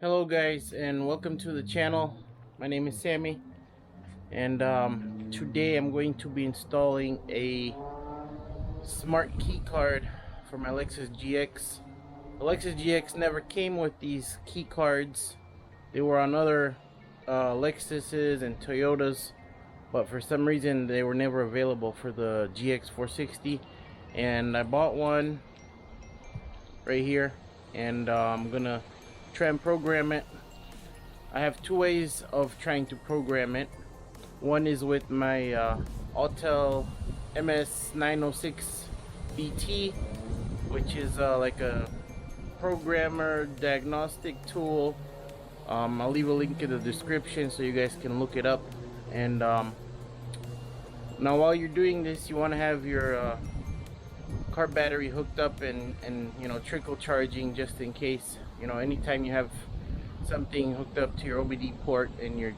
Hello guys, and welcome to the channel. My name is Sammy, and today I'm going to be installing a smart key card for my Lexus GX. The Lexus GX never came with these key cards. They were on other Lexuses and Toyotas, but for some reason they were never available for the Gx460, and I bought one right here, and I'm gonna try and program it. I have two ways of trying to program it. One is with my Autel MS906 BT, which is like a programmer diagnostic tool. I'll leave a link in the description so you guys can look it up. And now while you're doing this, you want to have your car battery hooked up and you know, trickle charging, just in case, you know, anytime you have something hooked up to your OBD port and you're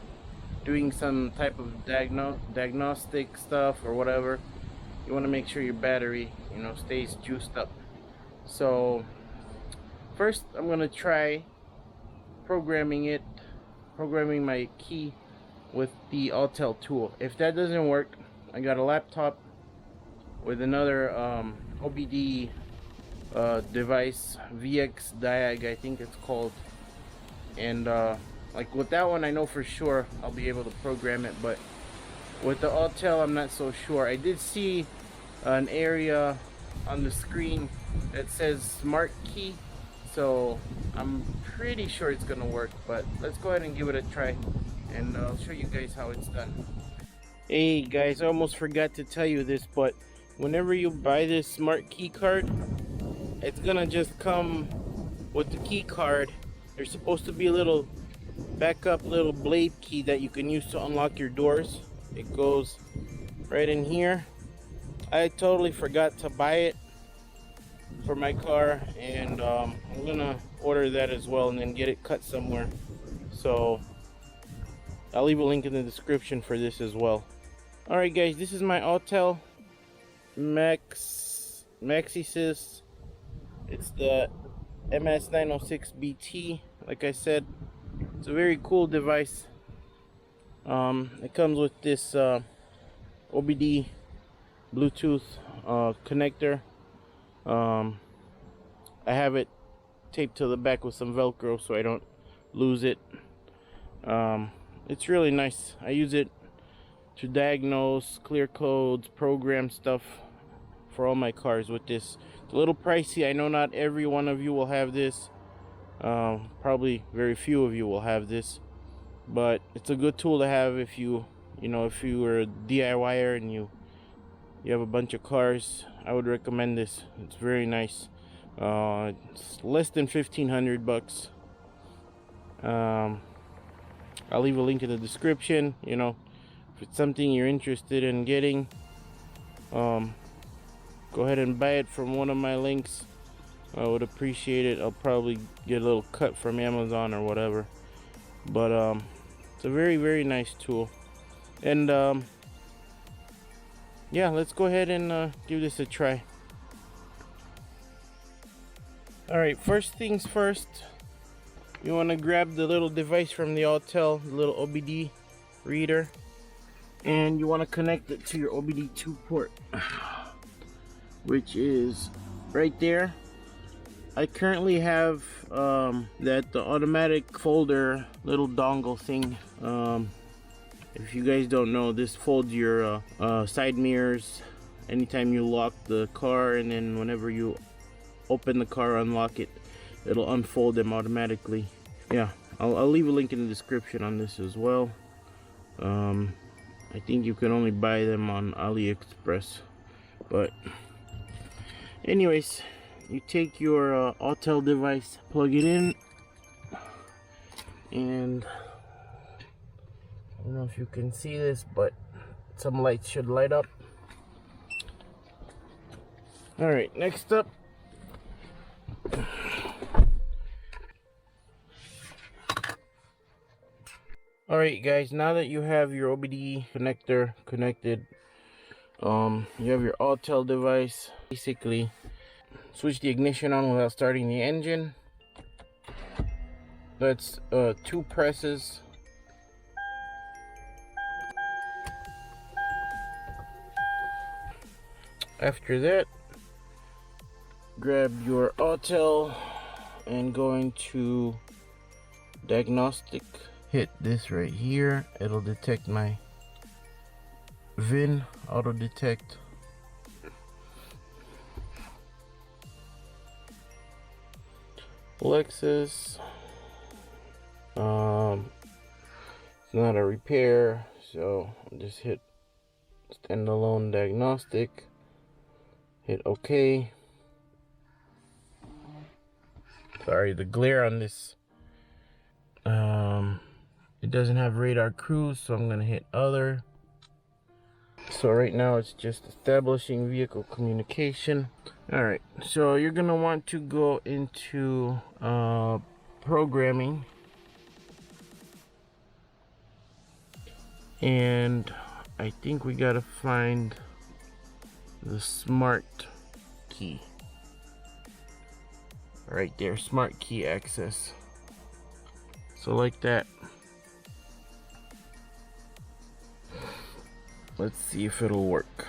doing some type of diagnostic stuff or whatever, you want to make sure your battery, you know, stays juiced up. So first I'm gonna try programming my key with the Autel tool. If that doesn't work, I got a laptop with another OBD device, VX Diag I think it's called, and like with that one I know for sure I'll be able to program it, but with the Autel I'm not so sure. I did see an area on the screen that says smart key, so I'm pretty sure it's gonna work, but let's go ahead and give it a try, and I'll show you guys how it's done. Hey guys, I almost forgot to tell you this, but whenever you buy this smart key card, it's gonna just come with the key card. There's supposed to be a little backup little blade key that you can use to unlock your doors. It goes right in here. I totally forgot to buy it for my car, and I'm gonna order that as well and then get it cut somewhere. So I'll leave a link in the description for this as well. Alright guys, this is my Autel Maxisys. It's the MS906 BT. Like I said, it's a very cool device. It comes with this OBD Bluetooth connector. I have it taped to the back with some Velcro so I don't lose it. It's really nice. I use it to diagnose, clear codes, program stuff for all my cars with this. It's a little pricey. I know not every one of you will have this. Probably very few of you will have this, but it's a good tool to have if you know, if you were a DIYer and you have a bunch of cars. I would recommend this. It's very nice. It's less than 1,500 bucks. I'll leave a link in the description. You know, if it's something you're interested in getting, go ahead and buy it from one of my links. I would appreciate it. I'll probably get a little cut from Amazon or whatever, but it's a very, very nice tool. And yeah, let's go ahead and give this a try. Alright, first things first, you want to grab the little device from the Autel, the little OBD reader, and you want to connect it to your OBD2 port, which is right there. I currently have the automatic folder little dongle thing. If you guys don't know, this folds your side mirrors anytime you lock the car, and then whenever you open the car, unlock it, it'll unfold them automatically. Yeah, I'll leave a link in the description on this as well. I think you can only buy them on AliExpress, but anyways, you take your Autel device, plug it in, and I don't know if you can see this, but some lights should light up. Alright, next up, alright guys, now that you have your OBD connector connected, you have your Autel device. Basically, switch the ignition on without starting the engine. That's 2 presses. After that, grab your autel and go into diagnostic. Hit this right here. It'll detect my VIN, auto detect. Lexus. It's not a repair, so I'll just hit standalone diagnostic. Hit OK. Sorry, the glare on this. It doesn't have radar cruise, so I'm gonna hit other. So right now it's just establishing vehicle communication. All right, so you're gonna want to go into programming, and I think we gotta find the smart key right there. Smart key access. So like that. Let's see if it'll work.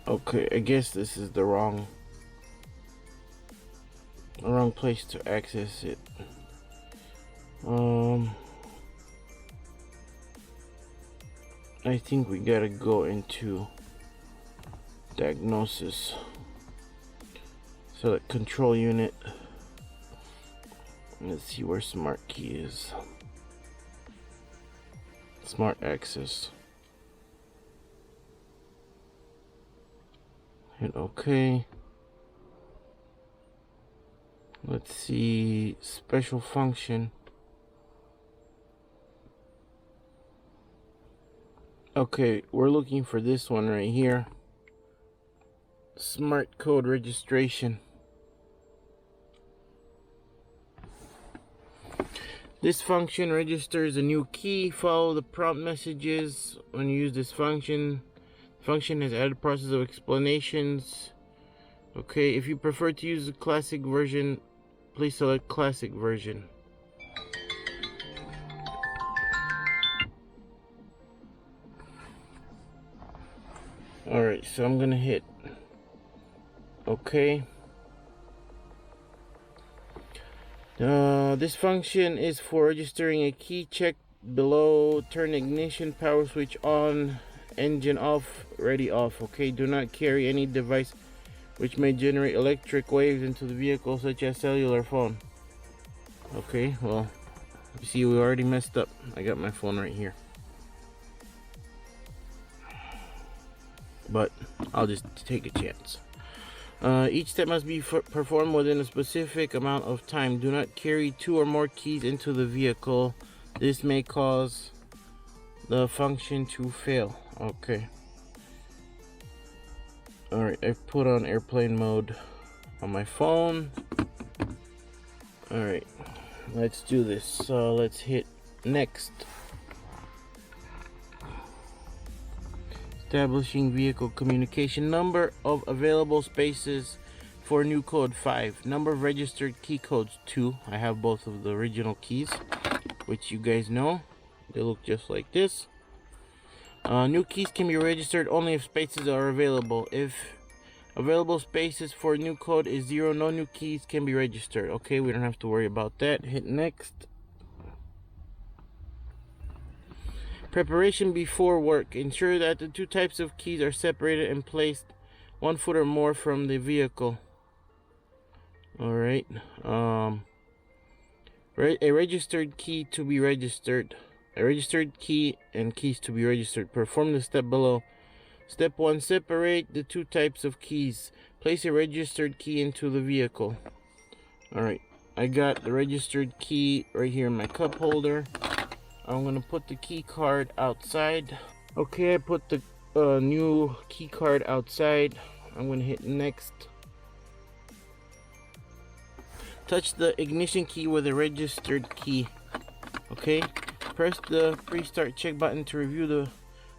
Okay, I guess this is the wrong place to access it. I think we gotta go into diagnosis. Select control unit. Let's see where smart key is. Smart access. Hit OK. Let's see, special function. Okay, we're looking for this one right here. Smart code registration. This function registers a new key. Follow the prompt messages when you use this function. The function has added process of explanations. Okay, if you prefer to use the classic version, please select classic version. Alright, so I'm gonna hit OK. This function is for registering a key. Check below. Turn ignition, power switch on, engine off, ready off. Okay, do not carry any device which may generate electric waves into the vehicle, such as cellular phone. Okay, well, you see we already messed up. I got my phone right here, but I'll just take a chance. Each step must be performed within a specific amount of time. Do not carry 2 or more keys into the vehicle. This may cause the function to fail. Okay. Alright, I've put on airplane mode on my phone. Alright, let's do this. So let's hit next. Establishing vehicle communication. Number of available spaces for new code 5. Number of registered key codes 2. I have both of the original keys, which you guys know. They look just like this. New keys can be registered only if spaces are available. If available spaces for new code is 0, no new keys can be registered. Okay, we don't have to worry about that. Hit next. Preparation before work. Ensure that the 2 types of keys are separated and placed 1 foot or more from the vehicle. Alright. A registered key to be registered. A registered key and keys to be registered. Perform the step below. Step 1. Separate the 2 types of keys. Place a registered key into the vehicle. Alright. I got the registered key right here in my cup holder. I'm going to put the key card outside. Okay, I put the new key card outside. I'm going to hit next. Touch the ignition key with a registered key. Okay, press the pre-start check button to review the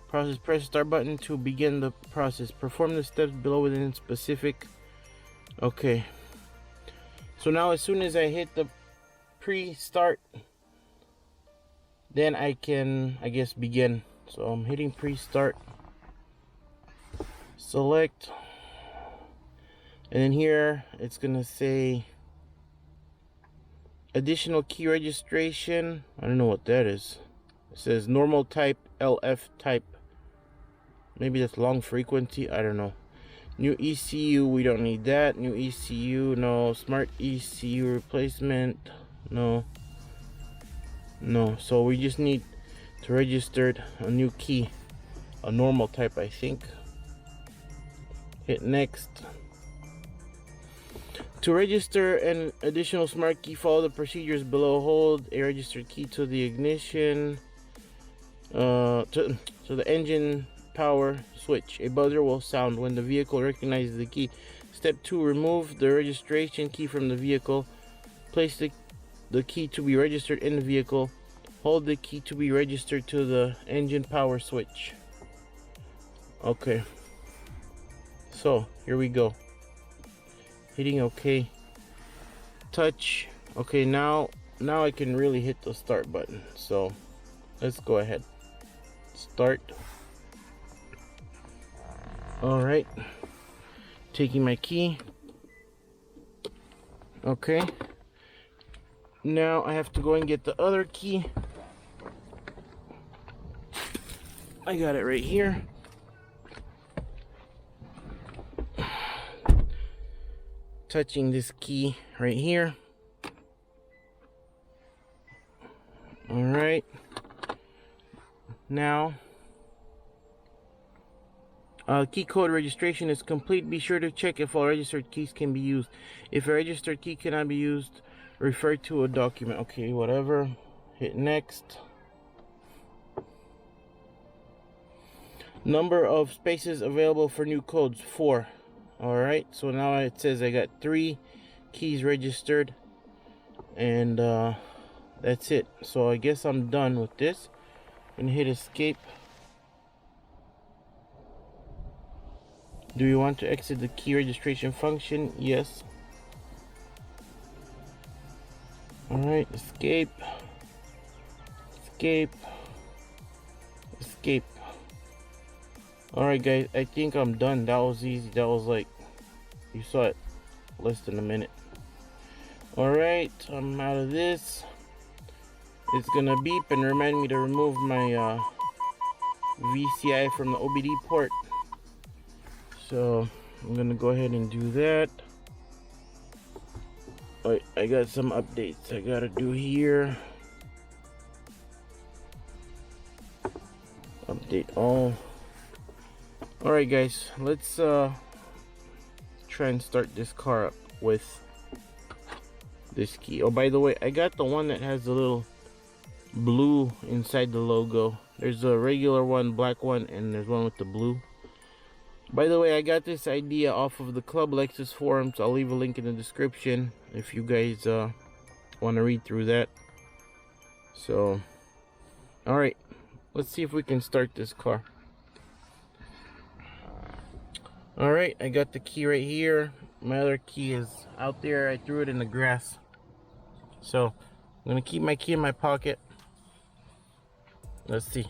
Process. Press start button to begin the process. Perform the steps below within specific. Okay. So now as soon as I hit the pre-start, then I can, I guess, begin. So I'm hitting pre-start. Select. And then here it's gonna say additional key registration. I don't know what that is. It says normal type, LF type. Maybe that's long frequency. I don't know. New ECU, we don't need that. New ECU, no. Smart ECU replacement, no. No. So we just need to register a new key, a normal type, I think. Hit next. To register an additional smart key, follow the procedures below. Hold a registered key to the ignition, to the engine power switch. A buzzer will sound when the vehicle recognizes the key. Step 2, remove the registration key from the vehicle. Place the key to be registered in the vehicle. Hold the key to be registered to the engine power switch. Okay. So, here we go. Hitting OK. Touch. Okay, now I can really hit the start button. So, let's go ahead. Start. Alright, taking my key. Okay, now I have to go and get the other key. I got it right here. Touching this key right here. Alright, now key code registration is complete. Be sure to check if all registered keys can be used. If a registered key cannot be used, refer to a document. Okay, whatever. Hit next. Number of spaces available for new codes, 4. Alright, so now it says I got 3 keys registered. And that's it. So I guess I'm done with this. I'm gonna hit escape. Do you want to exit the key registration function? Yes. Alright, escape. Escape. Escape. Alright guys, I think I'm done. That was easy. That was like, you saw it, less than a minute. Alright, I'm out of this. It's gonna beep and remind me to remove my VCI from the OBD port. So I'm gonna go ahead and do that. I got some updates I gotta do here. Update all. Alright guys, let's try and start this car up with this key. Oh, by the way, I got the one that has the little blue inside the logo. There's a regular one, black one, and there's one with the blue. By the way, I got this idea off of the Club Lexus forums. I'll leave a link in the description if you guys want to read through that. So, alright, let's see if we can start this car. Alright, I got the key right here. My other key is out there. I threw it in the grass. So, I'm going to keep my key in my pocket. Let's see.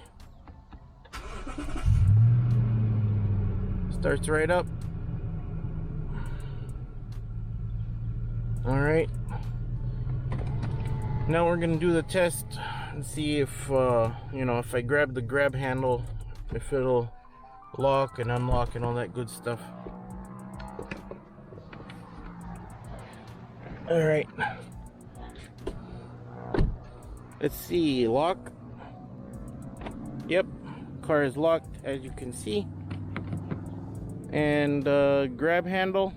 Starts right up. Alright. Now we're gonna do the test and see if you know, if I grab the grab handle, if it'll lock and unlock and all that good stuff. Alright. Let's see, lock. Yep, car is locked as you can see. And grab handle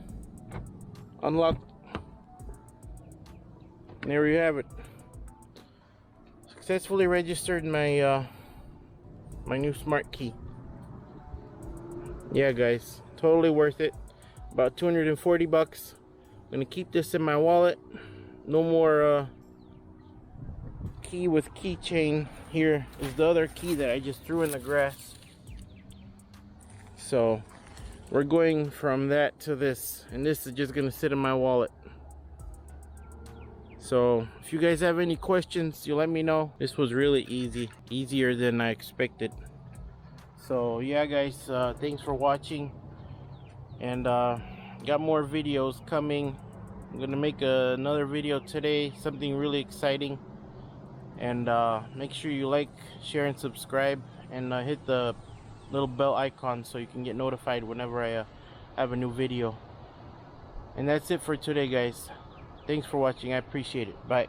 unlocked. There you have it. Successfully registered my my new smart key. Yeah guys, totally worth it. About 240 bucks. I'm gonna keep this in my wallet. No more key with keychain. Here is the other key that I just threw in the grass. So we're going from that to this, and this is just gonna sit in my wallet. So if you guys have any questions, you let me know. This was really easy, easier than I expected. So yeah guys, thanks for watching, and got more videos coming. I'm gonna make another video today, something really exciting. And make sure you like, share, and subscribe, and hit the little bell icon so you can get notified whenever I have a new video. And that's it for today guys. Thanks for watching. I appreciate it. Bye.